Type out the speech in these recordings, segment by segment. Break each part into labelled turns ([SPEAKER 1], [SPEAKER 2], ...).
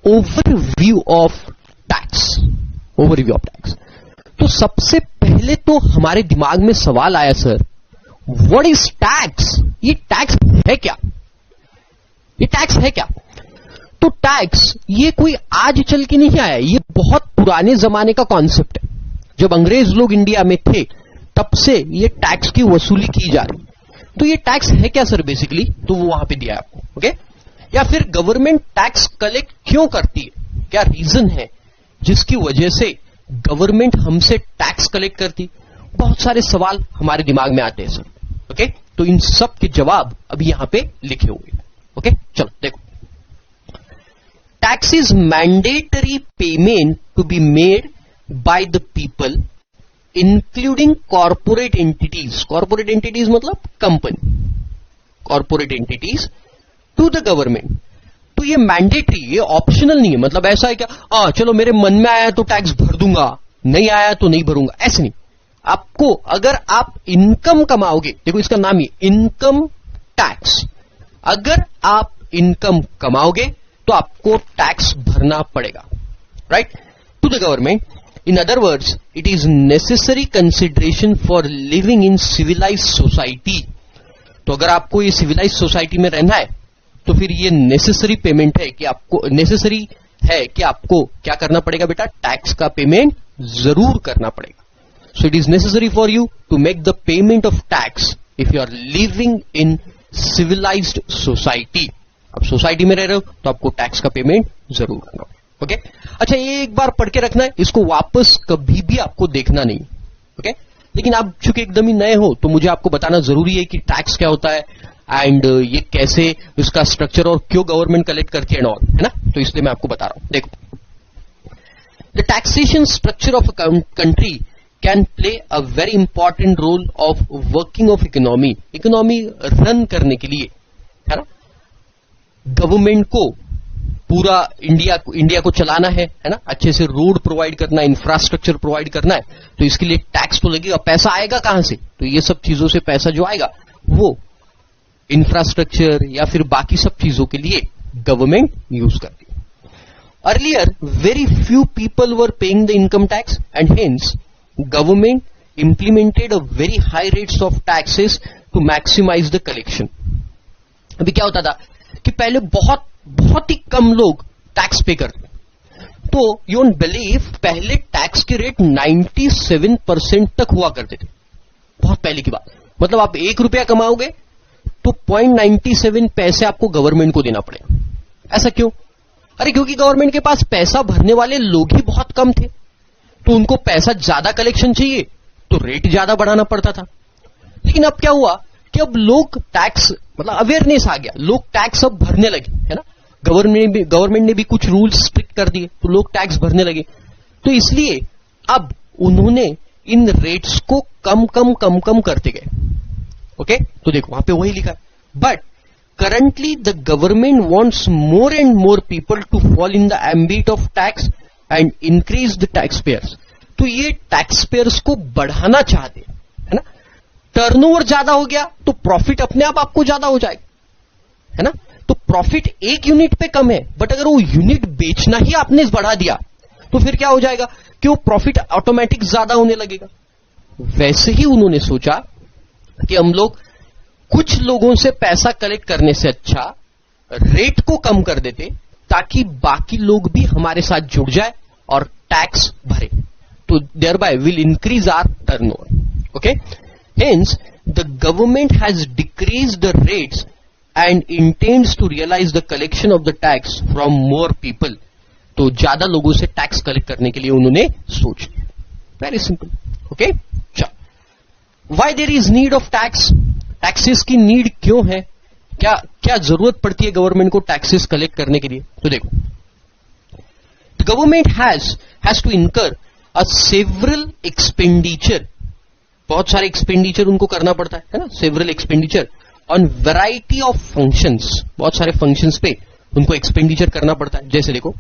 [SPEAKER 1] Overview of tax. Overview of tax. तो सबसे पहले तो हमारे दिमाग में सवाल आया, सर व्हाट इज टैक्स? ये टैक्स है क्या? ये टैक्स है क्या? तो टैक्स ये कोई आज चल के नहीं आया, ये बहुत पुराने जमाने का कॉन्सेप्ट है। जब अंग्रेज लोग इंडिया में थे तब से ये टैक्स की वसूली की जा रही। तो ये टैक्स है क्या सर बेसिकली? तो वो वहां पे दिया है आपको, ओके? या फिर गवर्नमेंट टैक्स कलेक्ट क्यों करती है, क्या रीजन है जिसकी वजह से गवर्नमेंट हमसे टैक्स कलेक्ट करती? बहुत सारे सवाल हमारे दिमाग में आते हैं सर, ओके? तो इन सब के जवाब अभी यहां पे लिखे हुए हैं, ओके? चलो देखो, tax is mandatory payment to be made by the people including corporate entities. Corporate entities मतलब company, corporate entities to the government. तो ये मैंडेटरी, ये ऑप्शनल नहीं है। मतलब ऐसा है क्या चलो मेरे मन में आया तो टैक्स भर दूंगा, नहीं आया तो नहीं भरूंगा, ऐसे नहीं। आपको अगर आप इनकम कमाओगे, देखो इसका नाम ही इनकम टैक्स, अगर आप इनकम कमाओगे तो आपको टैक्स भरना पड़ेगा, right, to the government. In other words it is necessary consideration for living in civilised society. तो अगर आपको ये सिविलाइज्ड सोसाइटी में रहना है तो फिर ये नेसेसरी पेमेंट है कि आपको, नेसेसरी है कि आपको क्या करना पड़ेगा बेटा, टैक्स का पेमेंट जरूर करना पड़ेगा। So it is necessary for you to make the payment of tax if you are living in civilised society. आप सोसाइटी में रह रहे हो तो आपको टैक्स का पेमेंट जरूर करना होगा, ओके? अच्छा, ये एक बार पढ़ के रखना है, इसको वापस कभी भी आपको देखना नहीं, ओके? लेकिन आप चूंकि एकदम ही नए हो तो मुझे आपको बताना जरूरी है कि टैक्स क्या होता है एंड ये कैसे, इसका स्ट्रक्चर और क्यों गवर्नमेंट कलेक्ट करती है, ऑल, है ना? तो इसलिए मैं आपको बता रहा हूं। देखो, the taxation structure of a country can play a very important role of working of economy. Economy run करने के लिए, है ना, गवर्नमेंट को पूरा इंडिया को चलाना है ना, अच्छे से रोड प्रोवाइड करना है, इंफ्रास्ट्रक्चर प्रोवाइड करना है, तो इसके लिए टैक्स तो लगेगा। पैसा आएगा कहां से? तो ये सब चीजों से पैसा जो आएगा वो इंफ्रास्ट्रक्चर या फिर बाकी सब चीजों के लिए गवर्नमेंट यूज करती है। Earlier very few people were paying the income tax and hence government implemented a very high rates of taxes to maximise the collection. अभी क्या होता था कि पहले बहुत बहुत ही कम लोग टैक्स पे करते, तो यू डोंट बिलीव पहले टैक्स के रेट 97% तक हुआ करते थे। बहुत पहले की बात, मतलब आप ₹1 कमाओगे तो 0.97 पैसे आपको गवर्नमेंट को देना पड़ेगा। ऐसा क्यों? अरे क्योंकि गवर्नमेंट के पास पैसा भरने वाले लोग ही बहुत कम थे, तो उनको पैसा ज्यादा कलेक्शन चाहिए तो रेट ज्यादा बढ़ाना पड़ता था। लेकिन अब क्या हुआ कि अब लोग टैक्स, मतलब अवेयरनेस आ गया, लोग टैक्स अब भरने लगे, है ना? गवर्नमेंट ने भी कुछ रूल्स स्ट्रिक्ट कर दिए तो लोग टैक्स भरने लगे। तो इसलिए अब उन्होंने इन रेट्स को कम करते गए, ओके? तो देखो वहां पे वही लिखा है, but currently the government wants more and more people to fall in the ambit of tax and increase the tax payers. तो ये टैक्स पेयर्स को बढ़ाना चाहते हैं, है ना? टर्नओवर ज्यादा हो गया तो प्रॉफिट अपने आप आपको ज्यादा हो जाएगा, है ना? तो प्रॉफिट एक यूनिट पे कम है, बट अगर वो यूनिट बेचना ही आपने बढ़ा दिया तो फिर क्या हो जाएगा कि वो प्रॉफिट ऑटोमेटिक ज्यादा होने लगेगा। वैसे ही उन्होंने सोचा कि हम लोग कुछ लोगों से पैसा कलेक्ट करने से अच्छा रेट को कम कर देते ताकि बाकी लोग भी हमारे साथ जुड़ जाए और टैक्स भरे, तो thereby will increase our turnover, okay? Hence, the government has decreased the rates and intends to realize the collection of the tax from more people. तो ज्यादा लोगों से टैक्स कलेक्ट करने के लिए उन्होंने सोच लिया। Very simple, okay? Why there is need of tax? Taxes की नीड क्यों है? क्या जरूरत पड़ती है गवर्नमेंट को टैक्सेस कलेक्ट करने के लिए? तो देखो, the government has to incur a several expenditure, बहुत सारे एक्सपेंडिचर उनको करना पड़ता है ना, several expenditure on variety of functions, बहुत सारे फंक्शंस पे उनको एक्सपेंडिचर करना पड़ता है। जैसे देखो,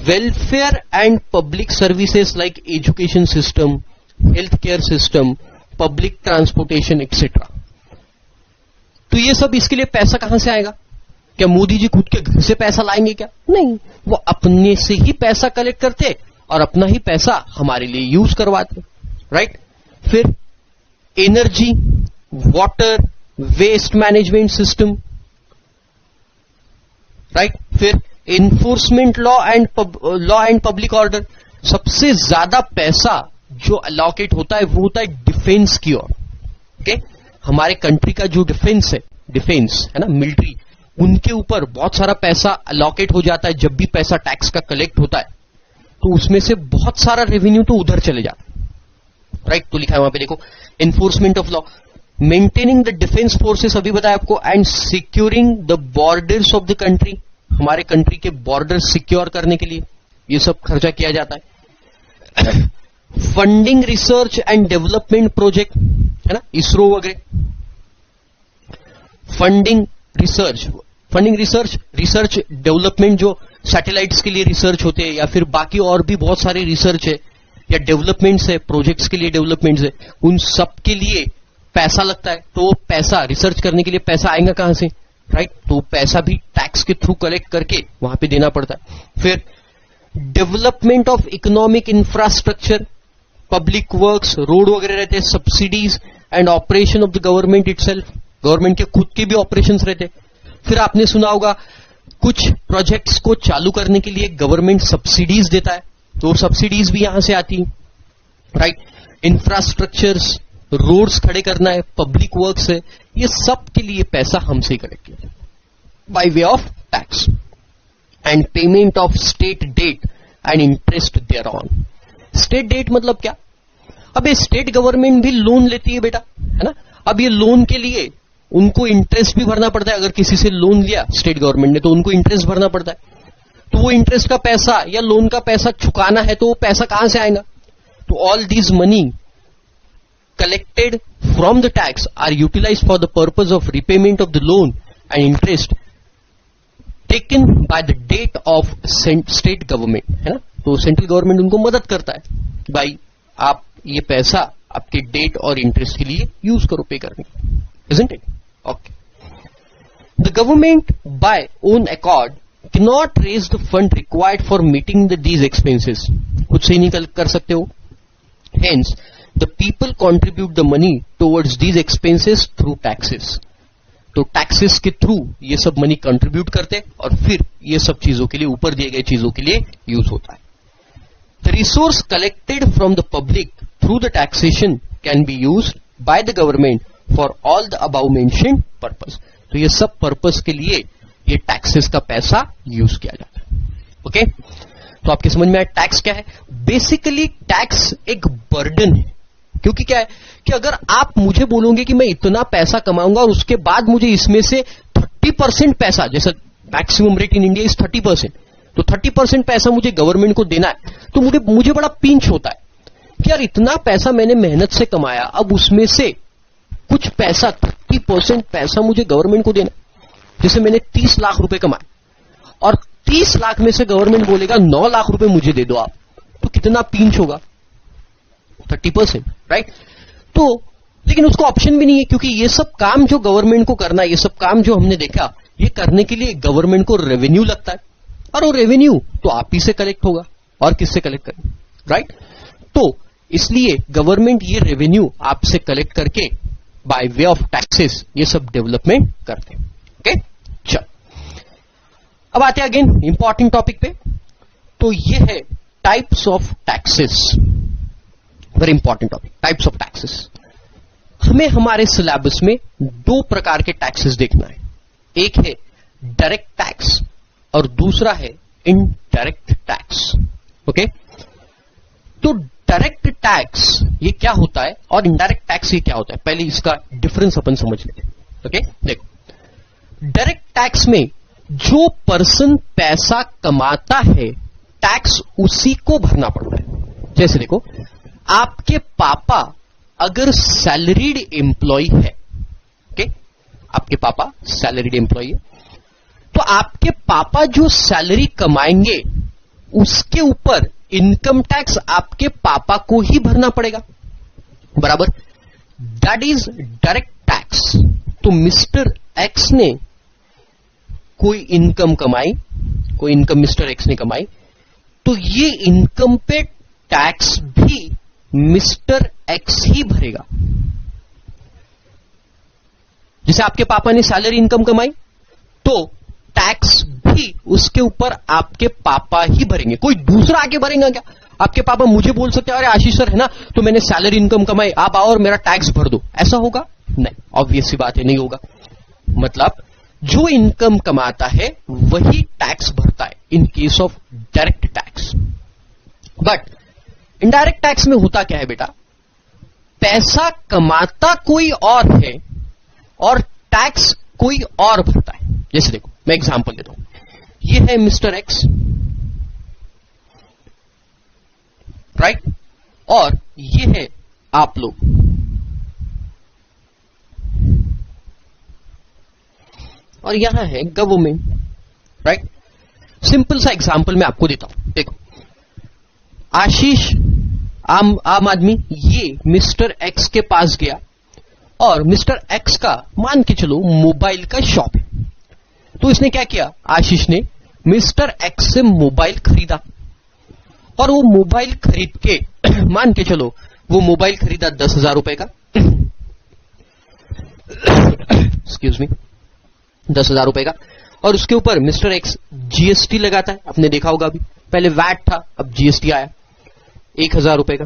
[SPEAKER 1] welfare and public services like education system, health care system, public transportation etcetera. तो ये सब, इसके लिए पैसा कहां से आएगा? क्या मोदी जी खुद के घर से पैसा लाएंगे क्या? नहीं, वो अपने से ही पैसा कलेक्ट करते और अपना ही पैसा हमारे लिए यूज करवाते, राइट। फिर energy, water, waste management system, right. फिर enforcement law and public order. सबसे ज्यादा पैसा जो अलॉकेट होता है वो होता है डिफेंस की ओर, ओके। हमारे कंट्री का जो डिफेंस है ना, मिलिट्री, उनके ऊपर बहुत सारा पैसा अलॉकेट हो जाता है। जब भी पैसा टैक्स का कलेक्ट होता है तो उसमें से बहुत सारा रेवेन्यू तो उधर चले जाता है, राइट। तो लिखा है वहां पे देखो, enforcement of law, maintaining the defence forces, अभी बताया आपको, and securing the borders of the country, हमारे कंट्री के बॉर्डर सिक्योर करने के लिए ये सब खर्चा किया जाता है। Funding research and development project, है ना, इसरो वगैरह। फंडिंग रिसर्च डेवलपमेंट, जो सैटेलाइट्स के लिए रिसर्च होते हैं या फिर बाकी और भी बहुत सारे रिसर्च है या डेवलपमेंट्स है, प्रोजेक्ट्स के लिए डेवलपमेंट्स है, उन सब के लिए पैसा लगता है। तो पैसा रिसर्च करने के लिए पैसा आएगा कहां से, राइट। तो पैसा भी टैक्स के थ्रू कलेक्ट करके वहां पे देना पड़ता है। फिर development of economic infrastructure, public works, road वगैरह रहते हैं। Subsidies and operation of the government itself, government के खुद के भी ऑपरेशंस रहते हैं। फिर आपने सुना होगा कुछ प्रोजेक्ट्स को चालू करने के लिए गवर्नमेंट सब्सिडीज देता है, तो सब्सिडीज भी यहां से आती है, राइट। इंफ्रास्ट्रक्चर्स, रोड्स खड़े करना है, पब्लिक वर्क्स है, ये सब के लिए पैसा हमसे कलेक्ट किया by way of tax. And payment of state debt and interest thereon. State debt मतलब क्या? अब ये स्टेट गवर्नमेंट भी लोन लेती है बेटा, है ना। अब ये लोन के लिए उनको इंटरेस्ट भी भरना पड़ता है। अगर किसी से लोन लिया स्टेट गवर्नमेंट ने तो उनको इंटरेस्ट भरना पड़ता है। तो वो इंटरेस्ट का पैसा या लोन का पैसा चुकाना है तो वो पैसा कहां से आएगा? तो all these money collected from the tax are utilized for the purpose of repayment of the loan and interest taken by the date of state government, है ना। तो सेंट्रल गवर्नमेंट उनको मदद करता है, भाई आप ये पैसा आपके डेट और इंटरेस्ट के लिए यूज करो पे करने, isn't it? Okay. The government by own accord cannot raise the fund required for meeting these expenses. खुद से ही नहीं कर सकते हो। Hence the people contribute the money towards these expenses through taxes. तो टैक्सेस के थ्रू ये सब मनी कंट्रीब्यूट करते और फिर ये सब चीजों के लिए, ऊपर दिए गए चीजों के लिए यूज होता है। The resource collected from the public through the taxation can be used by the government for all the above mentioned purpose. तो ये सब पर्पस के लिए ये टैक्सेस का पैसा यूज किया जाता है। ओके, तो आपके समझ में आया टैक्स क्या है? बेसिकली टैक्स एक बर्डन है, क्योंकि क्या है कि अगर आप मुझे बोलोगे कि मैं इतना पैसा कमाऊंगा और उसके बाद मुझे इसमें से 30% पैसा, जैसे maximum rate in India is 30%, तो 30% पैसा मुझे गवर्नमेंट को देना है, तो मुझे बड़ा पिंच होता है कि यार इतना पैसा मैंने मेहनत से कमाया, अब उसमें से कुछ पैसा 30% पैसा मुझे गवर्नमेंट को देना। जैसे मैंने 30 लाख रुपए कमाए और 30 लाख में से गवर्नमेंट बोलेगा 9 लाख रुपए मुझे दे दो आप, तो कितना पिंच होगा? 30%, राइट। तो लेकिन उसको ऑप्शन भी नहीं है, क्योंकि ये सब काम जो गवर्नमेंट को करना है, ये सब काम जो हमने देखा, ये करने के लिए गवर्नमेंट को रेवेन्यू लगता है, और वो रेवेन्यू तो आप ही से कलेक्ट होगा, और किससे कलेक्ट करें, राइट। तो इसलिए गवर्नमेंट ये रेवेन्यू आपसे कलेक्ट करके बाय वे ऑफ टैक्सेस ये सब डेवलपमेंट करते हैं। ओके, चल अब आते हैं अगेन इंपॉर्टेंट टॉपिक पे। तो ये है types of taxes, very important topic, types of taxes. हमें हमारे सिलेबस में 2 प्रकार के टैक्सेस देखना है, एक है डायरेक्ट टैक्स और दूसरा है इनडायरेक्ट टैक्स। ओके, तो डायरेक्ट टैक्स ये क्या होता है और इनडायरेक्ट टैक्स ये क्या होता है, पहले इसका डिफरेंस अपन समझ लेते हैं। ओके, देखो डायरेक्ट टैक्स में जो पर्सन पैसा कमाता है टैक्स उसी को भरना पड़ता है। जैसे देखो, आपके पापा अगर सैलरीड एम्प्लॉय है, ओके, आपके पापा सैलरीड एम्प्लॉय है, तो आपके पापा जो सैलरी कमाएंगे उसके ऊपर इनकम टैक्स आपके पापा को ही भरना पड़ेगा, बराबर। That is direct tax. तो मिस्टर एक्स ने कोई इनकम कमाई, कोई इनकम मिस्टर एक्स ने कमाई, तो ये इनकम पे टैक्स भी मिस्टर एक्स ही भरेगा। जैसे आपके पापा ने सैलरी इनकम कमाई, तो टैक्स भी उसके ऊपर आपके पापा ही भरेंगे, कोई दूसरा आके भरेगा क्या? आपके पापा मुझे बोल सकते हैं अरे आशीष सर है ना, तो मैंने सैलरी इनकम कमाई, आप आओ और मेरा टैक्स भर दो, ऐसा होगा? नहीं, ऑब्वियस सी बात है, नहीं होगा। मतलब जो इनकम कमाता है वही टैक्स भरता है in case of direct tax. But indirect tax में होता क्या है बेटा, पैसा कमाता कोई और है और टैक्स कोई और भरता है। जैसे देखो मैं एग्जांपल देता हूं, ये है मिस्टर एक्स, राइट, और ये है आप लोग, और यहां है गवर्नमेंट, राइट। सिंपल सा एग्जांपल मैं आपको देता हूं, देखो आशीष आम आदमी ये मिस्टर एक्स के पास गया और मिस्टर एक्स का मान के चलो मोबाइल का शॉप है, तो इसने क्या किया, आशीष ने मिस्टर एक्स से मोबाइल खरीदा और वो मोबाइल खरीद के मान के चलो वो मोबाइल खरीदा 10,000 रुपए का, एक्सक्यूज मी, 10,000 रुपए का, और उसके ऊपर मिस्टर एक्स जीएसटी लगाता है। आपने देखा होगा अभी, पहले वैट था अब जीएसटी आया 1,000 रुपए का,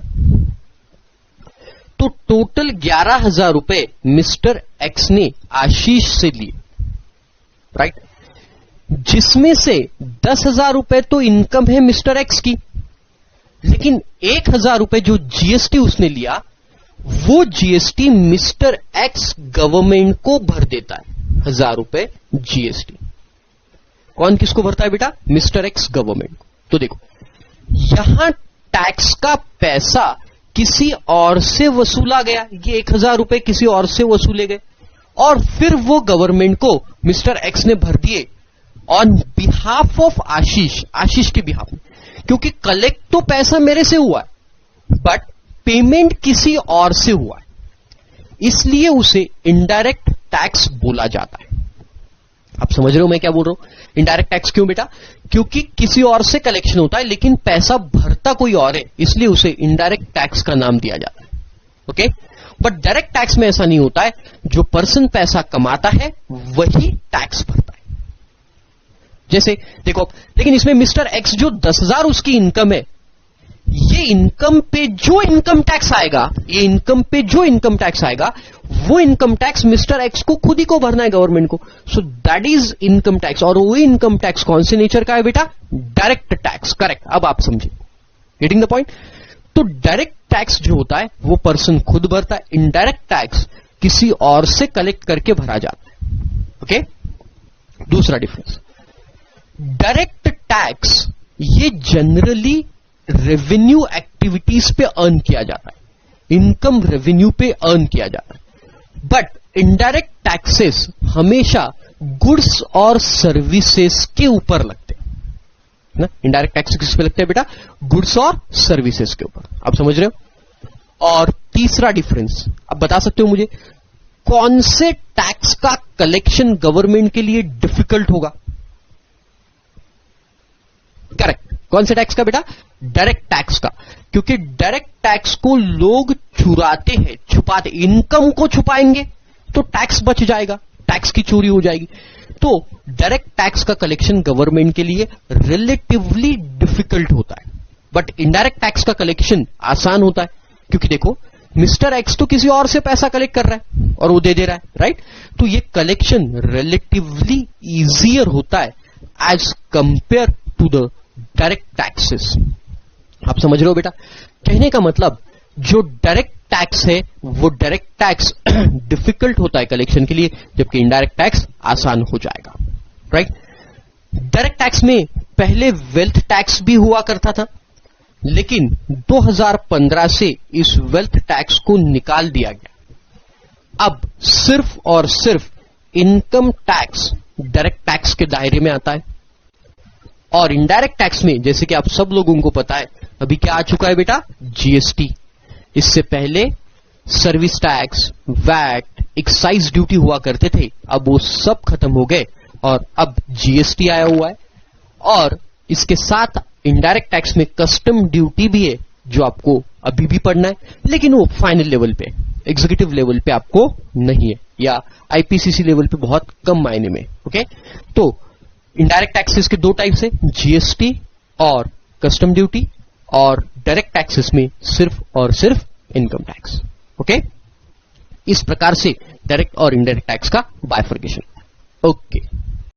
[SPEAKER 1] तो टोटल 11,000 रुपए मिस्टर एक्स ने आशीष से लिए, राइट, जिसमें से 10,000 रुपए तो इनकम है मिस्टर एक्स की, लेकिन 1,000 रुपए जो जीएसटी उसने लिया वो जीएसटी मिस्टर एक्स गवर्नमेंट को भर देता है, 1,000 रुपए जीएसटी। कौन किसको भरता है बेटा, मिस्टर एक्स गवर्नमेंट। तो देखो यहां टैक्स का पैसा किसी और से वसूला गया, ये 1,000 रुपए किसी और से वसूले गए और फिर वो गवर्नमेंट को मिस्टर एक्स ने भर दिए ऑन बिहाफ ऑफ आशीष, आशीष के बिहाफ में, क्योंकि कलेक्ट तो पैसा मेरे से हुआ है बट पेमेंट किसी और से हुआ है, इसलिए उसे इनडायरेक्ट टैक्स बोला जाता है। आप समझ रहे हो मैं क्या बोल रहा हूं, इनडायरेक्ट टैक्स क्यों बेटा, क्योंकि किसी और से कलेक्शन होता है लेकिन पैसा भरता कोई और है, इसलिए उसे इनडायरेक्ट टैक्स का नाम दिया जाता है। ओके, बट डायरेक्ट टैक्स में ऐसा नहीं होता है, जो पर्सन पैसा कमाता है वही टैक्स भरता है। जैसे देखो, लेकिन इसमें मिस्टर एक्स जो 10,000 उसकी इनकम है, ये इनकम पे जो इनकम टैक्स आएगा, ये इनकम पे जो इनकम टैक्स आएगा वो इनकम टैक्स मिस्टर एक्स को खुद ही को भरना है गवर्नमेंट को, so that is income tax. और वो इनकम टैक्स कौन से नेचर का है बेटा, डायरेक्ट टैक्स, करेक्ट। अब आप समझिए, गेटिंग द पॉइंट। तो डायरेक्ट टैक्स जो होता है वो पर्सन खुद भरता है, इनडायरेक्ट टैक्स किसी और से कलेक्ट करके भरा जाता है। ओके, दूसरा डिफरेंस, डायरेक्ट टैक्स ये जनरली रेवेन्यू एक्टिविटीज पे अर्न किया जाता है, इनकम रेवेन्यू पे अर्न किया जाता है, बट इनडायरेक्ट टैक्सेस हमेशा गुड्स और सर्विसेज के ऊपर लगते हैं ना। इनडायरेक्ट टैक्स किस पे लगते हैं बेटा, गुड्स और सर्विसेज के ऊपर। आप समझ रहे हो। और तीसरा डिफरेंस, अब बता सकते हो मुझे कौन से टैक्स का कलेक्शन गवर्नमेंट के लिए डिफिकल्ट होगा? करेक्ट, कौन से टैक्स का बेटा, डायरेक्ट टैक्स का, क्योंकि डायरेक्ट टैक्स को लोग चुराते हैं, छुपाते, इनकम को छुपाएंगे तो टैक्स बच जाएगा, टैक्स की चोरी हो जाएगी। तो डायरेक्ट टैक्स का कलेक्शन गवर्नमेंट के लिए रिलेटिवली डिफिकल्ट होता है, बट इनडायरेक्ट टैक्स का कलेक्शन आसान होता है, क्योंकि देखो मिस्टर एक्स तो किसी और से पैसा कलेक्ट कर रहा है और वो दे दे रहा है, राइट। तो ये कलेक्शन रिलेटिवली इजियर होता है as compare to the direct taxes. आप समझ रहे हो बेटा, कहने का मतलब जो डायरेक्ट टैक्स है वो डायरेक्ट टैक्स डिफिकल्ट होता है कलेक्शन के लिए, जबकि इनडायरेक्ट टैक्स आसान हो जाएगा, राइट। डायरेक्ट टैक्स में पहले वेल्थ टैक्स भी हुआ करता था, लेकिन 2015 से इस वेल्थ टैक्स को निकाल दिया गया। अब सिर्फ और सिर्फ इनकम टैक्स डायरेक्ट टैक्स के दायरे में आता है, और इनडायरेक्ट टैक्स में जैसे कि आप सब लोगों को पता है अभी क्या आ चुका है बेटा, जीएसटी। इससे पहले service tax, VAT, excise duty हुआ करते थे, अब वो सब खत्म हो गए और अब जीएसटी आया हुआ है, और इसके साथ इनडायरेक्ट टैक्स में कस्टम ड्यूटी भी है जो आपको अभी भी पढ़ना है, लेकिन वो फाइनल लेवल पे, एग्जीक्यूटिव लेवल पे आपको नहीं है, या आईपीसीसी लेवल पे बहुत कम मायने में। ओके, तो इनडायरेक्ट टैक्सेस के दो टाइप्स है, जीएसटी और कस्टम ड्यूटी, और डायरेक्ट टैक्सेस में सिर्फ और सिर्फ इनकम टैक्स। ओके, इस प्रकार से डायरेक्ट और इनडायरेक्ट टैक्स का बाइफर्केशन। ओके।